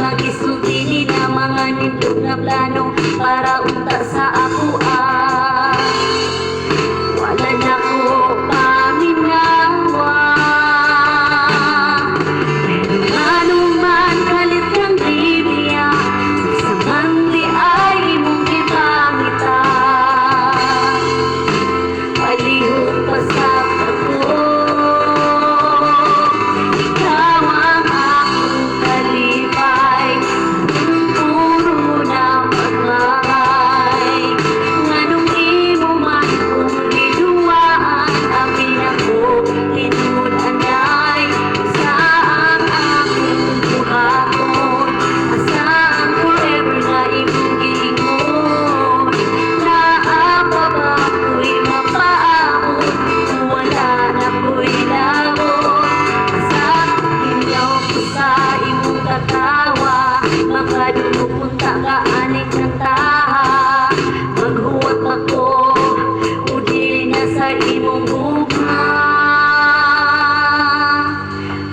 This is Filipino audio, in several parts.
mga gisulti nila, mga nindog na plano para unta sa apuan. Wala na ko paminawa, pero anuman kalit kang Biblia, sa mangli ay imong gipangita. Palihog pa sa ako, ikaw ang akong kalipay, puro na magmahal. Nganong imo man kung ginuwaan, ang pinako tinud anay. Saan akong buhaton, asaan forever na imong giingon. Naapa ba ko'y mapaabot, wala na ko'y labot. Sa inyaw ko sa imong katawa, makadumupunta ka anik ng taha. Maghuwat ako, udili na sa imong buka.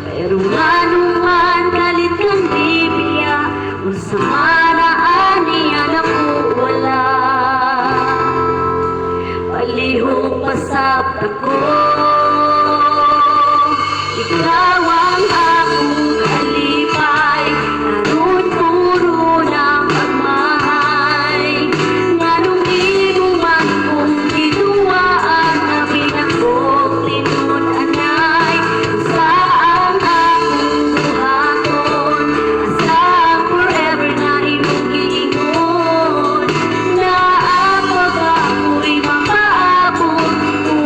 Pero anuman kalit kang Biblia, unsa man aniya na ko wala. Palihog pasab ako, ikaw ang akong kalipay, naroon puro ng pagmahal. Nganong imo man kung ginuwaan, na pinakog tinud anay. Saan akong buhaton, asaan forever na imong giingon. Naapa ba ko'y mapaabot,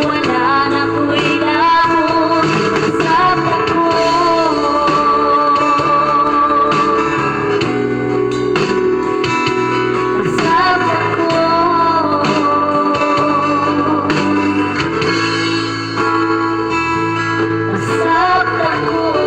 wala na ko'y labot. Pasab ako, pasab ako, pasab ako.